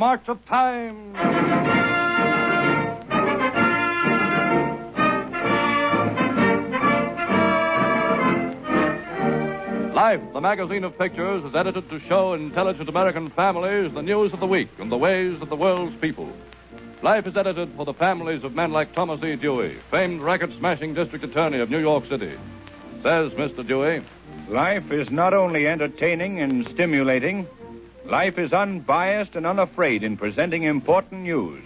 march of time. Life, the magazine of pictures, is edited to show intelligent American families the news of the week and the ways of the world's people. Life is edited for the families of men like Thomas E. Dewey, famed record-smashing district attorney of New York City. Says Mr. Dewey, life is not only entertaining and stimulating, life is unbiased and unafraid in presenting important news.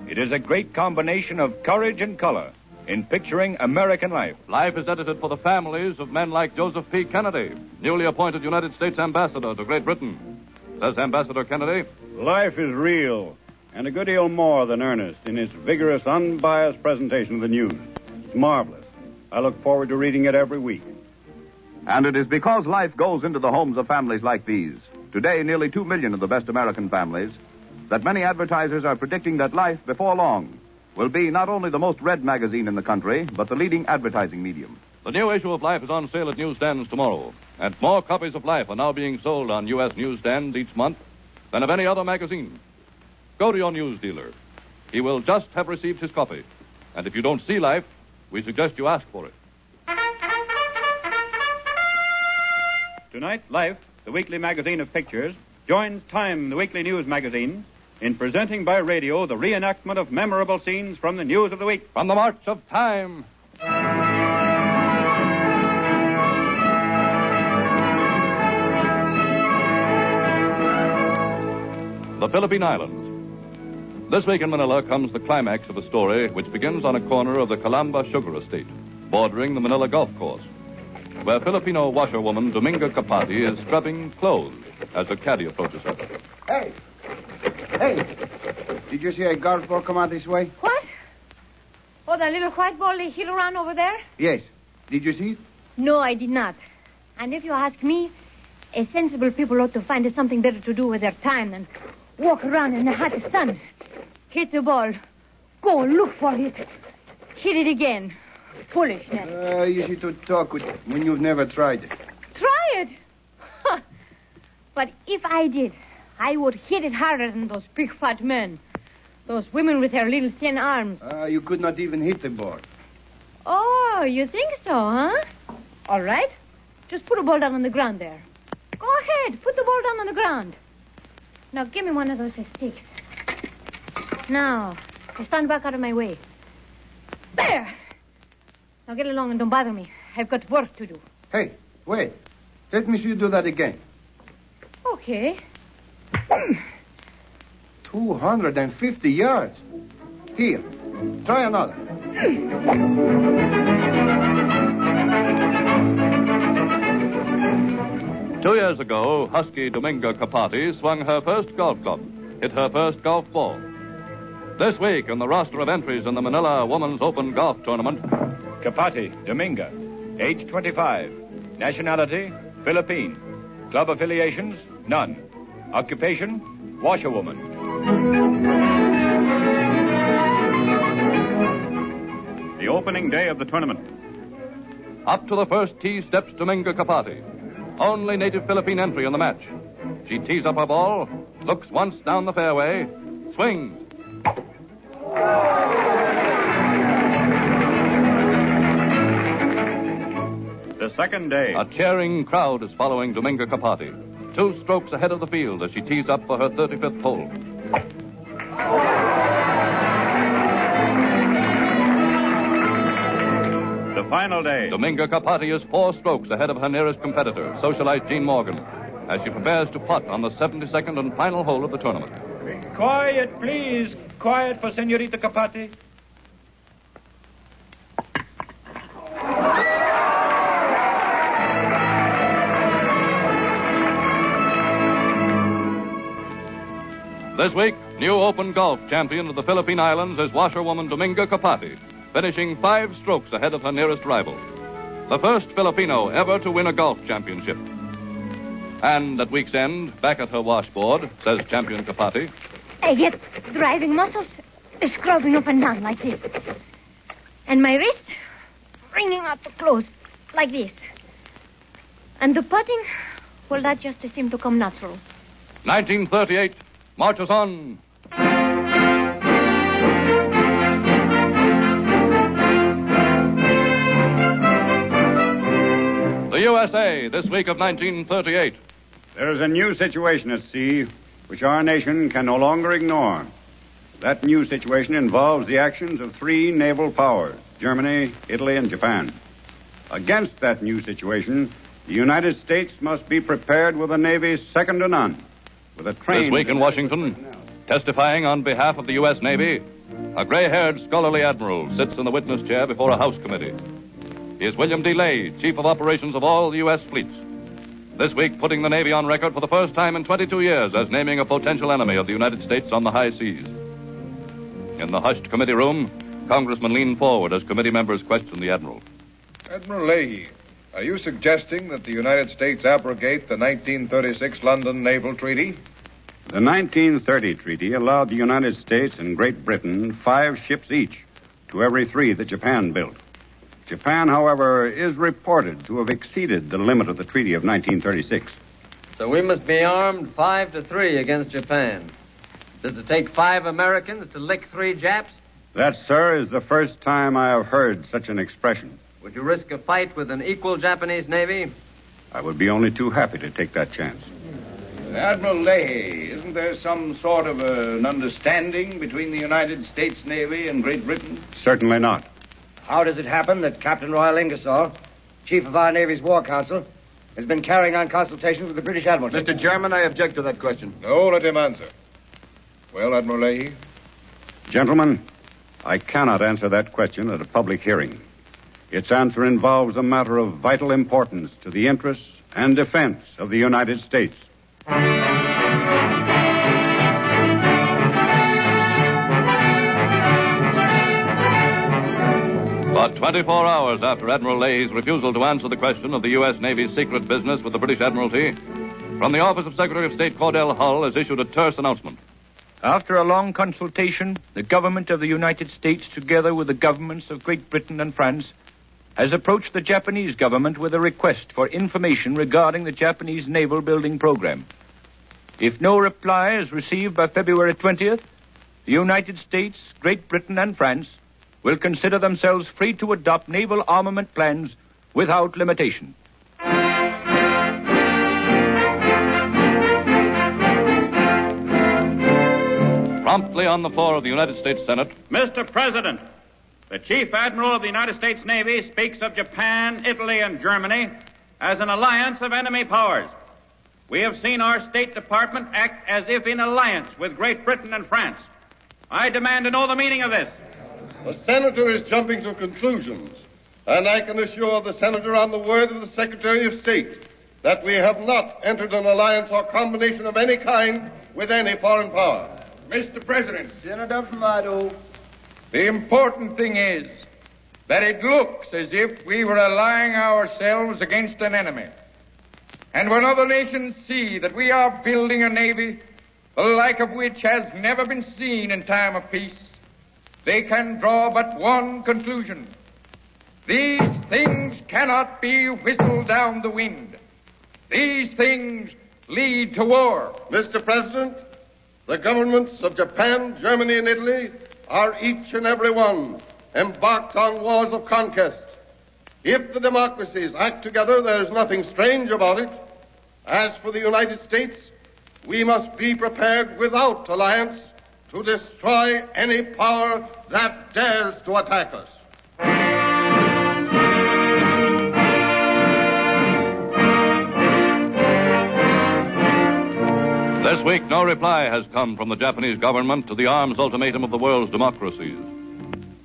It is a great combination of courage and color in picturing American life. Life is edited for the families of men like Joseph P. Kennedy, newly appointed United States Ambassador to Great Britain. Says Ambassador Kennedy, life is real and a good deal more than earnest in its vigorous, unbiased presentation of the news. It's marvelous. I look forward to reading it every week. And it is because life goes into the homes of families like these, today nearly 2 million of the best American families, that many advertisers are predicting that Life, before long, will be not only the most read magazine in the country, but the leading advertising medium. The new issue of Life is on sale at newsstands tomorrow, and more copies of Life are now being sold on U.S. newsstands each month than of any other magazine. Go to your news dealer. He will just have received his copy, and if you don't see Life, we suggest you ask for it. Tonight, Life, the weekly magazine of pictures, joins Time, the weekly news magazine, in presenting by radio the reenactment of memorable scenes from the news of the week. From the march of time. The Philippine Islands. This week in Manila comes the climax of a story which begins on a corner of the Calamba Sugar Estate, bordering the Manila Golf Course, where Filipino washerwoman Dominga Capati is scrubbing clothes as a caddy approaches her. Hey! Did you see a golf ball come out this way? What? Oh, that little white ball they hit around over there? Yes. Did you see it? No, I did not. And if you ask me, a sensible people ought to find something better to do with their time than walk around in the hot sun. Hit the ball. Go look for it. Hit it again. Foolishness. Easy to talk with when you've never tried it. Try it? Huh. But if I did, I would hit it harder than those big fat men. Those women with their little thin arms. You could not even hit the ball. Oh, you think so, huh? All right. Just put a ball down on the ground there. Go ahead. Put the ball down on the ground. Now, give me one of those sticks. Now, stand back out of my way. There! Now, get along and don't bother me. I've got work to do. Hey, wait. Let me see you do that again. Okay. 250 yards. Here, try another. 2 years ago, husky Dominga Capati swung her first golf club, hit her first golf ball. This week, in the roster of entries in the Manila Women's Open Golf Tournament, Capati, Dominga, age 25, nationality, Philippine, club affiliations, none, occupation, washerwoman. The opening day of the tournament. Up to the first tee steps Dominga Capati, only native Philippine entry in the match. She tees up her ball, looks once down the fairway, swings. The second day. A cheering crowd is following Dominga Capati, 2 strokes ahead of the field as she tees up for her 35th hole. The final day. Dominga Capati is 4 strokes ahead of her nearest competitor, socialite Jean Morgan, as she prepares to putt on the 72nd and final hole of the tournament. Quiet, please. Quiet for Senorita Capati. This week, new Open Golf champion of the Philippine Islands is washerwoman Dominga Capati, finishing 5 strokes ahead of her nearest rival. The first Filipino ever to win a golf championship. And at week's end, back at her washboard, says champion Capati, I get driving muscles scrubbing up and down like this. And my wrist wringing out the clothes like this. And the putting, well, that just seemed to come natural. 1938, marches on. The USA, this week of 1938. There is a new situation at sea which our nation can no longer ignore. That new situation involves the actions of three naval powers, Germany, Italy, and Japan. Against that new situation, the United States must be prepared with a navy second to none. With a trained... This week in Washington, testifying on behalf of the U.S. Navy, a gray-haired scholarly admiral sits in the witness chair before a House committee. He is William D. Lay, Chief of Operations of all the U.S. fleets. This week, putting the Navy on record for the first time in 22 years as naming a potential enemy of the United States on the high seas. In the hushed committee room, congressmen lean forward as committee members question the admiral. Admiral Leahy, are you suggesting that the United States abrogate the 1936 London Naval Treaty? The 1930 treaty allowed the United States and Great Britain 5 ships each to every 3 that Japan built. Japan, however, is reported to have exceeded the limit of the treaty of 1936. So we must be armed 5-3 against Japan. Does it take 5 Americans to lick 3 Japs? That, sir, is the first time I have heard such an expression. Would you risk a fight with an equal Japanese Navy? I would be only too happy to take that chance. Admiral Leahy, isn't there some sort of an understanding between the United States Navy and Great Britain? Certainly not. How does it happen that Captain Royal Ingersoll, Chief of our Navy's War Council, has been carrying on consultations with the British Admiralty? Mr. Chairman, I object to that question. No, let him answer. Well, Admiral Leahy? Gentlemen, I cannot answer that question at a public hearing. Its answer involves a matter of vital importance to the interests and defense of the United States. But 24 hours after Admiral Leahy's refusal to answer the question of the U.S. Navy's secret business with the British Admiralty, from the office of Secretary of State Cordell Hull has issued a terse announcement. After a long consultation, the government of the United States, together with the governments of Great Britain and France, has approached the Japanese government with a request for information regarding the Japanese naval building program. If no reply is received by February 20th, the United States, Great Britain, and France will consider themselves free to adopt naval armament plans without limitation. Promptly on the floor of the United States Senate, Mr. President, the Chief Admiral of the United States Navy speaks of Japan, Italy, and Germany as an alliance of enemy powers. We have seen our State Department act as if in alliance with Great Britain and France. I demand to know the meaning of this. The Senator is jumping to conclusions, and I can assure the Senator on the word of the Secretary of State that we have not entered an alliance or combination of any kind with any foreign power. Mr. President, Senator Famato. the important thing is that it looks as if we were allying ourselves against an enemy. And when other nations see that we are building a navy, the like of which has never been seen in time of peace, they can draw but one conclusion. These things cannot be whistled down the wind. These things lead to war. Mr. President, the governments of Japan, Germany, and Italy are each and every one embarked on wars of conquest. If the democracies act together, there is nothing strange about it. As for the United States, we must be prepared without alliance to destroy any power that dares to attack us. This week, no reply has come from the Japanese government to the arms ultimatum of the world's democracies.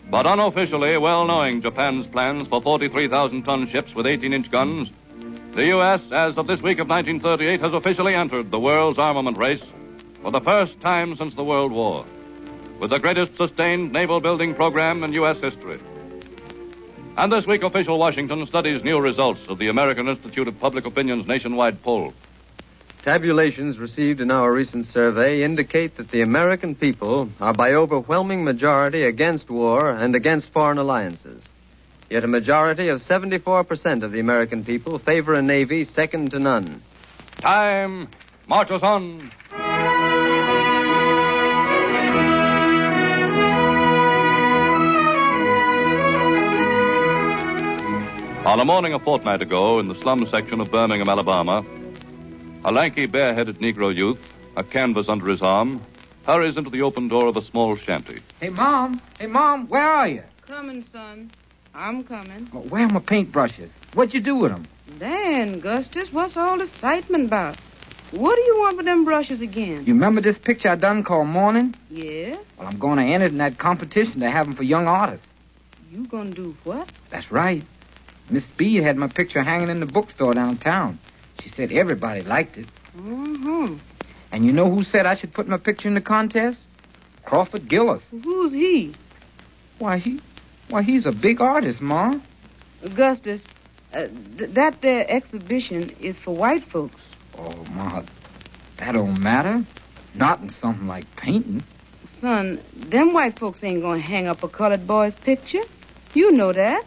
But unofficially, well knowing Japan's plans for 43,000-ton ships with 18-inch guns, the U.S., as of this week of 1938, has officially entered the world's armament race for the first time since the World War, with the greatest sustained naval building program in U.S. history. And this week, official Washington studies new results of the American Institute of Public Opinion's nationwide poll. Tabulations received in our recent survey indicate that the American people are by overwhelming majority against war and against foreign alliances. Yet a majority of 74% of the American people favor a navy second to none. Time marches on. On a morning a fortnight ago in the slum section of Birmingham, Alabama, a lanky, bare-headed Negro youth, a canvas under his arm, hurries into the open door of a small shanty. Hey, Mom, where are you? Coming, son. I'm coming. Oh, where are my paintbrushes? What'd you do with them? Dan, Gustus, what's all the excitement about? What do you want with them brushes again? You remember this picture I done called Morning? Yeah? Well, I'm going to enter it in that competition they have them for young artists. You gonna do what? That's right. Miss Speed had my picture hanging in the bookstore downtown. She said everybody liked it. Mm-hmm. And you know who said I should put my picture in the contest? Crawford Gillis. Who's he? Why, he's a big artist, Ma. Augustus, that there exhibition is for white folks. Oh, Ma, that don't matter. Not in something like painting. Son, them white folks ain't gonna hang up a colored boy's picture. You know that.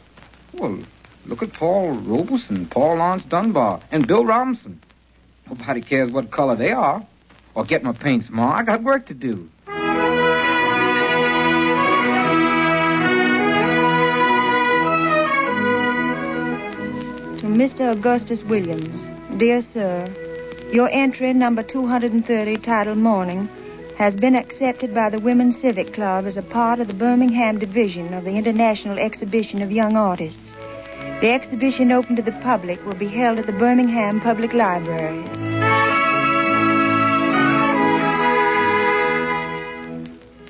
Well, look at Paul Robeson, Paul Lance Dunbar, and Bill Robinson. Nobody cares what color they are. Or get my paints, Ma. I got work to do. To Mr. Augustus Williams, dear sir, your entry number 230 titled Morning has been accepted by the Women's Civic Club as a part of the Birmingham division of the International Exhibition of Young Artists. The exhibition open to the public will be held at the Birmingham Public Library.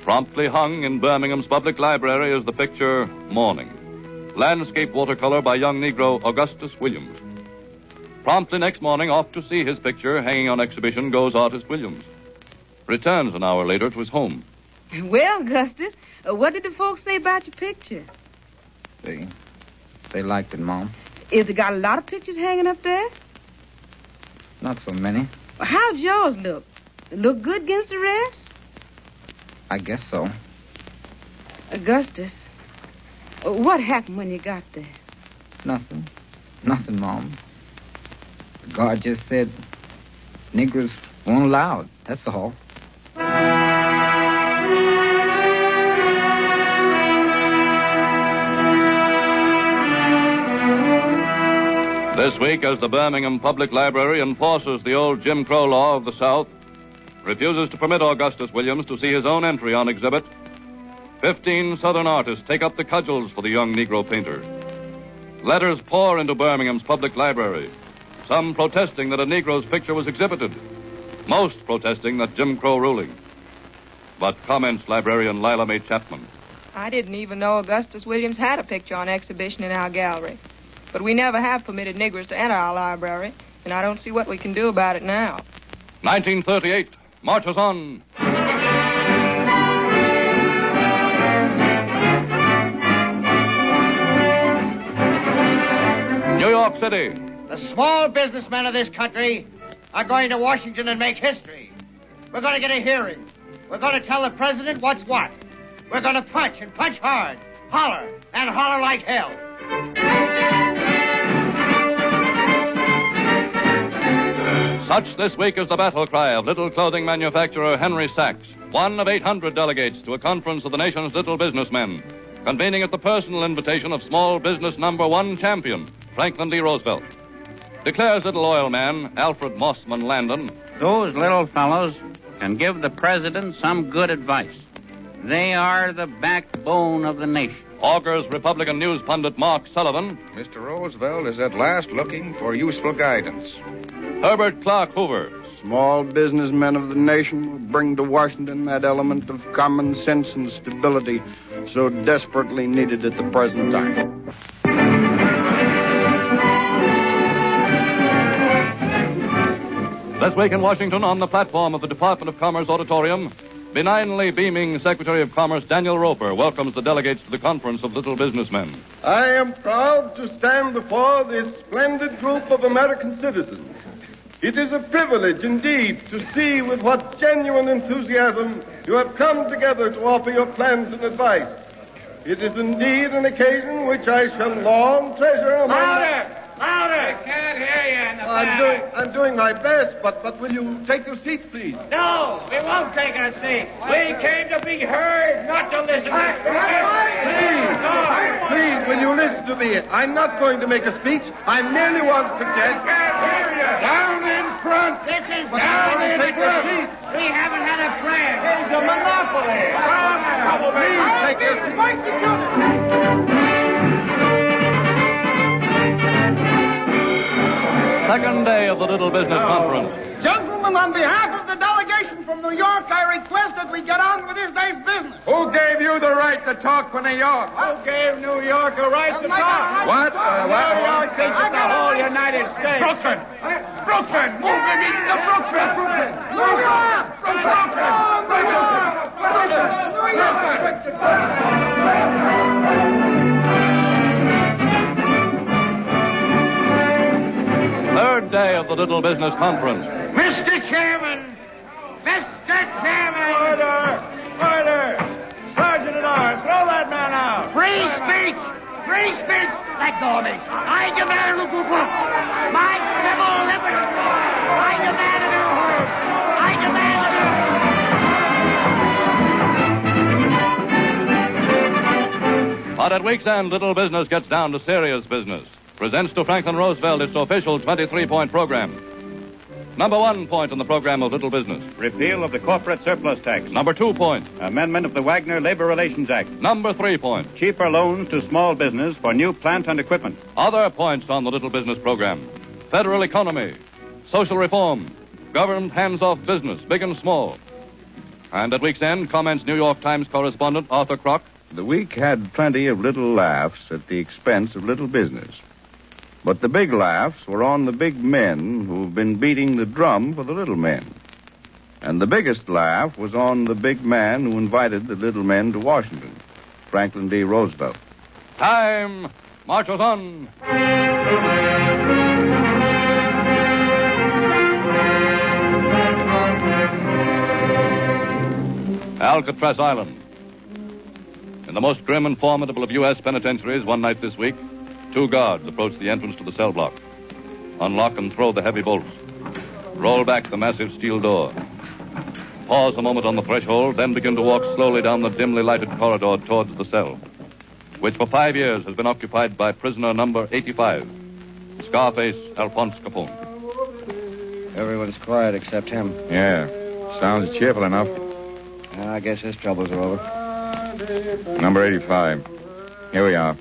Promptly hung in Birmingham's public library is the picture Morning, landscape watercolor by young Negro Augustus Williams. Promptly next morning, off to see his picture hanging on exhibition goes artist Williams. Returns an hour later to his home. Well, Augustus, what did the folks say about your picture? They liked it, Mom. Is it got a lot of pictures hanging up there? Not so many. How'd yours look? Look good against the rest? I guess so. Augustus, what happened when you got there? Nothing, Mom. The guard just said Negroes weren't allowed. That's all. This week, as the Birmingham Public Library enforces the old Jim Crow law of the South, refuses to permit Augustus Williams to see his own entry on exhibit, 15 Southern artists take up the cudgels for the young Negro painter. Letters pour into Birmingham's public library, some protesting that a Negro's picture was exhibited, most protesting that Jim Crow ruling. But comments librarian Lila Mae Chapman. I didn't even know Augustus Williams had a picture on exhibition in our gallery. But we never have permitted Negroes to enter our library, and I don't see what we can do about it now. 1938 marches on. New York City. The small businessmen of this country are going to Washington and make history. We're going to get a hearing. We're going to tell the president what's what. We're going to punch and punch hard, holler and holler like hell. Such this week is the battle cry of little clothing manufacturer Henry Sachs, one of 800 delegates to a conference of the nation's little businessmen, convening at the personal invitation of small business number one champion, Franklin D. Roosevelt. Declares little oil man Alfred Mossman Landon. Those little fellows can give the president some good advice. They are the backbone of the nation. Augurs Republican news pundit Mark Sullivan. Mr. Roosevelt is at last looking for useful guidance. Herbert Clark Hoover. Small businessmen of the nation will bring to Washington that element of common sense and stability so desperately needed at the present time. This week in Washington, on the platform of the Department of Commerce Auditorium, benignly beaming Secretary of Commerce Daniel Roper welcomes the delegates to the conference of little businessmen. I am proud to stand before this splendid group of American citizens. It is a privilege indeed to see with what genuine enthusiasm you have come together to offer your plans and advice. It is indeed an occasion which I shall long treasure among... Louder! I can't hear you in the I'm doing my best, but will you take your seat, please? No, we won't take our seat. We came to be heard, not to listen to Please, will you listen to me? I'm not going to make a speech. I merely want to suggest... Down in front! This is down in front! We haven't had a prayer. It's a monopoly. Please take your seat. Second day of the Little Business Conference. Gentlemen, on behalf of the delegation from New York, I request that we get on with this day's business. Who gave you the right to talk for New York? Who gave New York a right to talk? What? New York thinks it's the whole United States. Brooklyn! Brooklyn! Move the meeting to Brooklyn! New York! Third day of the Little Business Conference. Mr. Chairman! Mr. Chairman! Order! Sergeant at Arms, throw that man out! Free speech! Free speech! Let go of me! I demand my civil liberty! I demand it at home! I demand it at home! But at week's end, Little Business gets down to serious business. Presents to Franklin Roosevelt its official 23-point program. Number 1 point on the program of Little Business. Repeal of the corporate surplus tax. Number 2 point. Amendment of the Wagner Labor Relations Act. Number 3 point. Cheaper loans to small business for new plant and equipment. Other points on the Little Business program. Federal economy. Social reform. Government hands off business, big and small. And at week's end, comments New York Times correspondent Arthur Kroc. The week had plenty of little laughs at the expense of little business. But the big laughs were on the big men who've been beating the drum for the little men. And the biggest laugh was on the big man who invited the little men to Washington, Franklin D. Roosevelt. Time marches on. Alcatraz Island. In the most grim and formidable of U.S. penitentiaries, one night this week, 2 guards approach the entrance to the cell block. Unlock and throw the heavy bolts. Roll back the massive steel door. Pause a moment on the threshold, then begin to walk slowly down the dimly lighted corridor towards the cell, which for 5 years has been occupied by prisoner number 85, Scarface Alphonse Capone. Everyone's quiet except him. Yeah, sounds cheerful enough. I guess his troubles are over. Number 85. Here we are.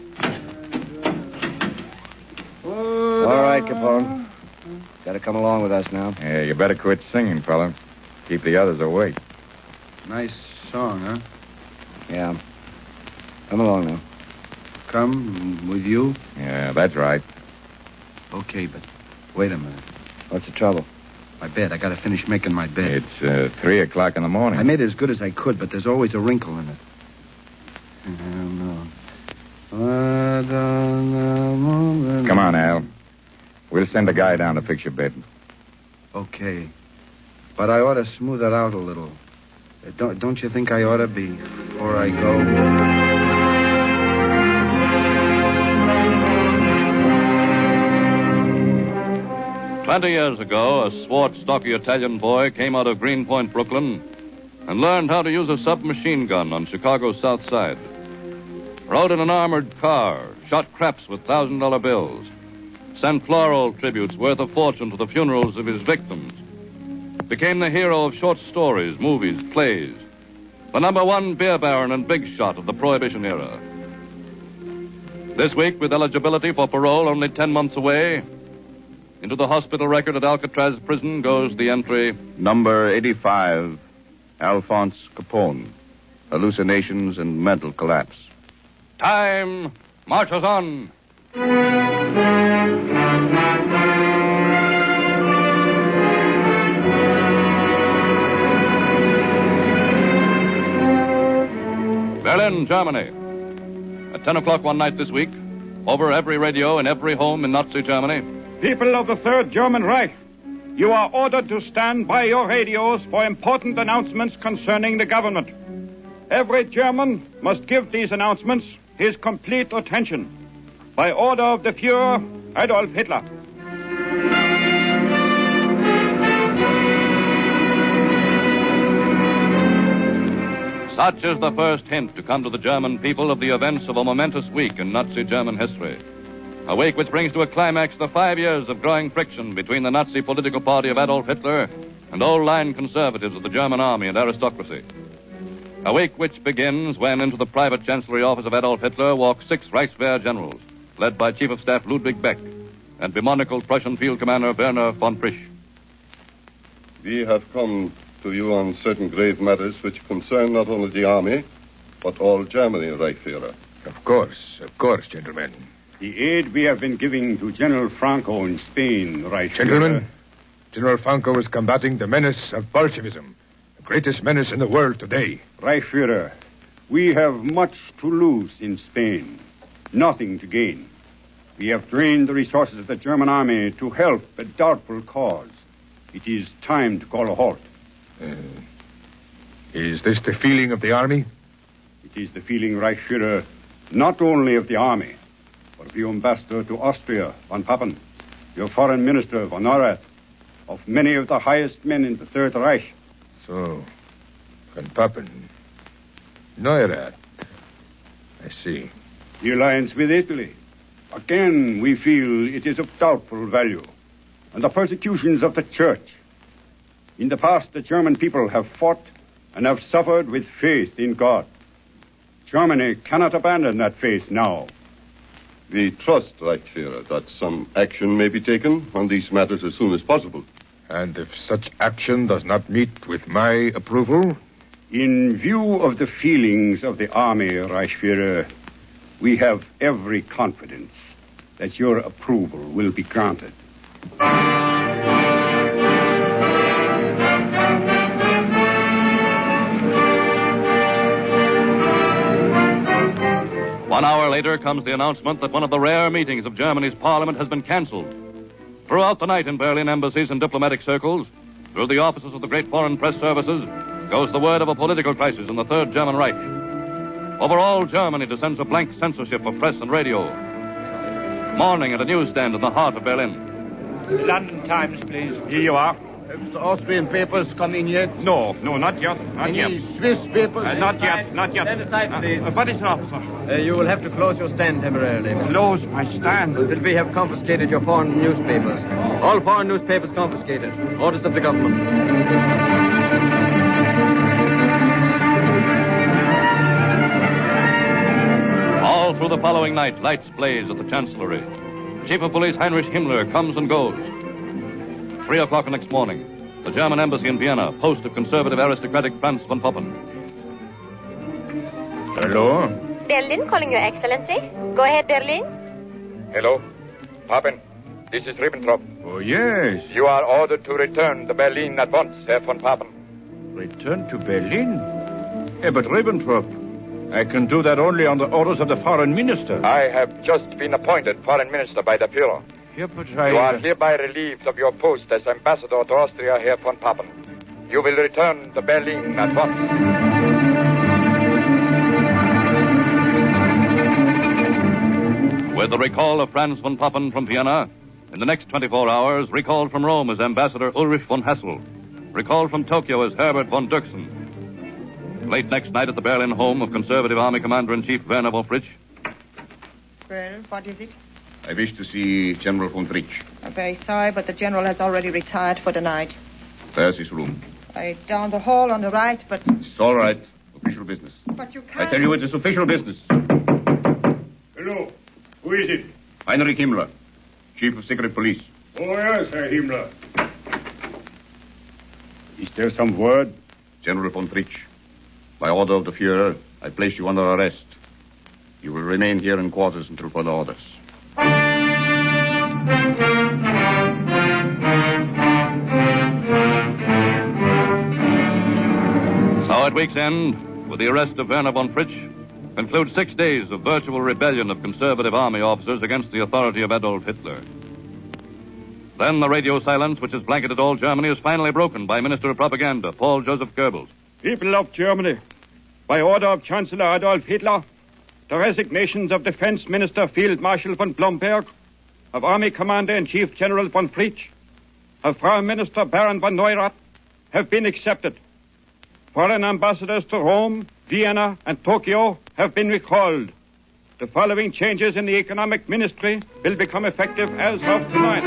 All right, Capone. Got to come along with us now. Yeah, you better quit singing, fella. Keep the others awake. Nice song, huh? Yeah. Come along now. Come with you? Yeah, that's right. Okay, but wait a minute. What's the trouble? My bed. I got to finish making my bed. It's 3 o'clock in the morning. I made it as good as I could, but there's always a wrinkle in it. I don't know. Come on, Al. We'll send a guy down to fix your bed. Okay. But I ought to smooth it out a little. Don't you think I ought to before I go? 20 years ago, a swart, stocky Italian boy came out of Greenpoint, Brooklyn, and learned how to use a submachine gun on Chicago's South Side. Rode in an armored car, shot craps with $1,000 bills, sent floral tributes worth a fortune to the funerals of his victims, became the hero of short stories, movies, plays, the number 1 beer baron and big shot of the Prohibition era. This week, with eligibility for parole only 10 months away, into the hospital record at Alcatraz prison goes the entry... Number 85, Alphonse Capone. Hallucinations and mental collapse. Time marches on. Berlin, Germany. At 10 o'clock one night this week, over every radio in every home in Nazi Germany. People of the Third German Reich, you are ordered to stand by your radios for important announcements concerning the government. Every German must give these announcements his complete attention. By order of the Fuhrer, Adolf Hitler. Such is the first hint to come to the German people of the events of a momentous week in Nazi German history. A week which brings to a climax the 5 years of growing friction between the Nazi political party of Adolf Hitler and old-line conservatives of the German army and aristocracy. A week which begins when into the private chancellery office of Adolf Hitler walk 6 Reichswehr generals, led by Chief of Staff Ludwig Beck and bemonocled Prussian Field Commander Werner von Frisch. We have come to you on certain grave matters which concern not only the army, but all Germany, Reichsführer. Of course, gentlemen. The aid we have been giving to General Franco in Spain, Reichsführer. Gentlemen, General Franco is combating the menace of Bolshevism, the greatest menace in the world today. Reichsführer, we have much to lose in Spain, nothing to gain. We have drained the resources of the German army to help a doubtful cause. It is time to call a halt. Is this the feeling of the army? It is the feeling, Reichsführer, not only of the army, but of the ambassador to Austria, von Papen, your foreign minister, von Neurath, of many of the highest men in the Third Reich. So, von Papen, Neurath, I see. The alliance with Italy. Again, we feel it is of doubtful value. And the persecutions of the church. In the past, the German people have fought and have suffered with faith in God. Germany cannot abandon that faith now. We trust, Reichsführer, that some action may be taken on these matters as soon as possible. And if such action does not meet with my approval? In view of the feelings of the army, Reichsführer, we have every confidence that your approval will be granted. One hour later comes the announcement that one of the rare meetings of Germany's parliament has been cancelled. Throughout the night in Berlin embassies and diplomatic circles, through the offices of the great foreign press services, goes the word of a political crisis in the Third German Reich. Over all Germany descends a blank censorship of press and radio. Morning at a newsstand in the heart of Berlin. The London Times, please. Here you are. Have the Austrian papers come in yet? No, not yet. Not Any yet. Swiss papers? Not yet. Stand aside, please. What is up, sir? You will have to close your stand temporarily. Close my stand? Until we have confiscated your foreign newspapers. All foreign newspapers confiscated. Orders of the government. All through the following night, lights blaze at the Chancellery. Chief of Police Heinrich Himmler comes and goes. 3 o'clock the next morning, the German embassy in Vienna, post of conservative aristocratic Franz von Papen. Hello? Berlin calling Your Excellency. Go ahead, Berlin. Hello, Papen. This is Ribbentrop. Oh, yes. You are ordered to return to Berlin at once, Herr von Papen. Return to Berlin? But Ribbentrop, I can do that only on the orders of the foreign minister. I have just been appointed foreign minister by the Führer. Yeah, but You are hereby relieved of your post as ambassador to Austria, Herr von Papen. You will return to Berlin at once. With the recall of Franz von Papen from Vienna, in the next 24 hours, recalled from Rome as Ambassador Ulrich von Hassel, recalled from Tokyo as Herbert von Dirksen. Late next night at the Berlin home of Conservative Army Commander-in-Chief Werner von Frisch. Well, what is it? I wish to see General von Frisch. I'm very sorry, but the general has already retired for the night. There's his room. Down the hall on the right, but... It's all right. Official business. But you can't... I tell you, it is official business. Hello. Who is it? Heinrich Himmler, Chief of Secret Police. Oh, yes, Herr Himmler. Is there some word? General von Frisch, by order of the Führer, I place you under arrest. You will remain here in quarters until further orders. So at week's end, with the arrest of Werner von Frisch, conclude 6 days of virtual rebellion of conservative army officers against the authority of Adolf Hitler. Then the radio silence which has blanketed all Germany is finally broken by Minister of Propaganda, Paul Joseph Goebbels. People of Germany, by order of Chancellor Adolf Hitler, the resignations of Defense Minister Field Marshal von Blomberg, of Army Commander-in-Chief General von Fritsch, of Prime Minister Baron von Neurath have been accepted. Foreign ambassadors to Rome, Vienna, and Tokyo have been recalled. The following changes in the economic ministry will become effective as of tonight.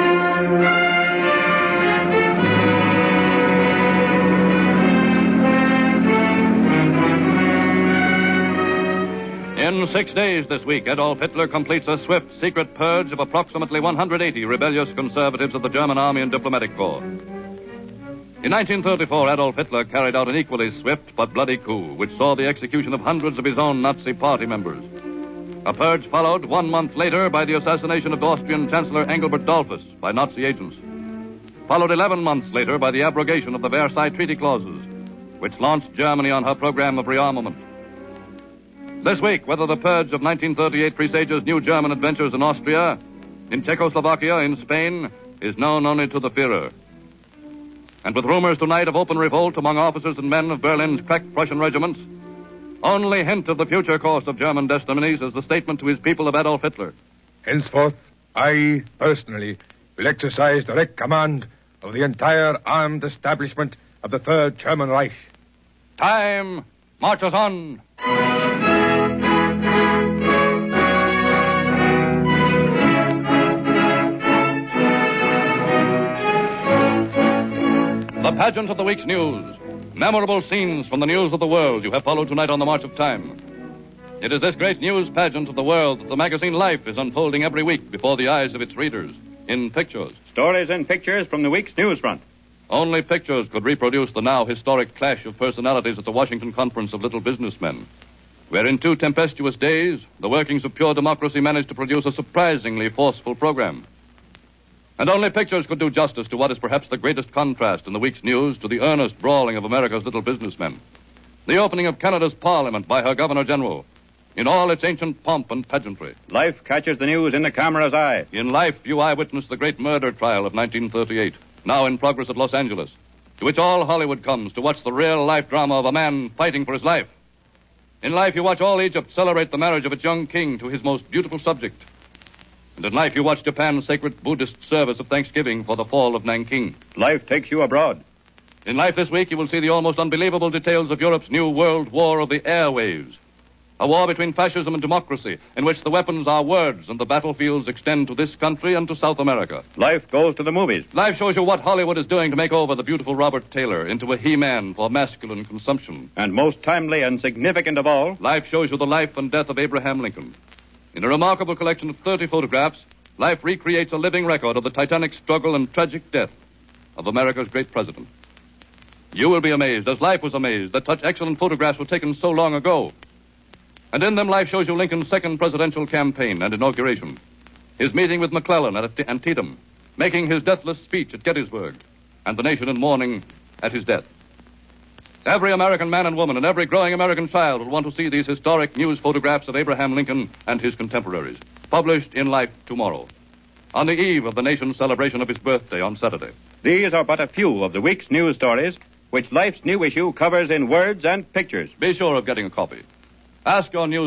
In 6 days this week, Adolf Hitler completes a swift, secret purge of approximately 180 rebellious conservatives of the German army and diplomatic corps. In 1934, Adolf Hitler carried out an equally swift but bloody coup, which saw the execution of hundreds of his own Nazi party members. A purge followed 1 month later by the assassination of Austrian Chancellor Engelbert Dollfuss by Nazi agents. Followed 11 months later by the abrogation of the Versailles Treaty clauses, which launched Germany on her program of rearmament. This week, whether the purge of 1938 presages new German adventures in Austria, in Czechoslovakia, in Spain, is known only to the Führer. And with rumors tonight of open revolt among officers and men of Berlin's crack Prussian regiments, only hint of the future course of German destinies is the statement to his people of Adolf Hitler. Henceforth, I, personally, will exercise direct command of the entire armed establishment of the Third German Reich. Time marches on. The pageant of the week's news. Memorable scenes from the news of the world you have followed tonight on the March of Time. It is this great news pageant of the world that the magazine Life is unfolding every week before the eyes of its readers, in pictures. Stories and pictures from the week's news front. Only pictures could reproduce the now historic clash of personalities at the Washington Conference of Little Businessmen, where in 2 tempestuous days, the workings of pure democracy managed to produce a surprisingly forceful program. And only pictures could do justice to what is perhaps the greatest contrast in the week's news to the earnest brawling of America's little businessmen. The opening of Canada's Parliament by her Governor-General, in all its ancient pomp and pageantry. Life catches the news in the camera's eye. In Life, you eyewitness the great murder trial of 1938, now in progress at Los Angeles, to which all Hollywood comes to watch the real-life drama of a man fighting for his life. In Life, you watch all Egypt celebrate the marriage of its young king to his most beautiful subject. And in Life, you watch Japan's sacred Buddhist service of thanksgiving for the fall of Nanking. Life takes you abroad. In Life this week, you will see the almost unbelievable details of Europe's new world war of the airwaves. A war between fascism and democracy, in which the weapons are words and the battlefields extend to this country and to South America. Life goes to the movies. Life shows you what Hollywood is doing to make over the beautiful Robert Taylor into a He-Man for masculine consumption. And most timely and significant of all, Life shows you the life and death of Abraham Lincoln. In a remarkable collection of 30 photographs, Life recreates a living record of the titanic struggle and tragic death of America's great president. You will be amazed, as Life was amazed, that such excellent photographs were taken so long ago. And in them, Life shows you Lincoln's second presidential campaign and inauguration, his meeting with McClellan at Antietam, making his deathless speech at Gettysburg, and the nation in mourning at his death. Every American man and woman and every growing American child will want to see these historic news photographs of Abraham Lincoln and his contemporaries, published in Life tomorrow, on the eve of the nation's celebration of his birthday on Saturday. These are but a few of the week's news stories, which Life's new issue covers in words and pictures. Be sure of getting a copy. Ask your news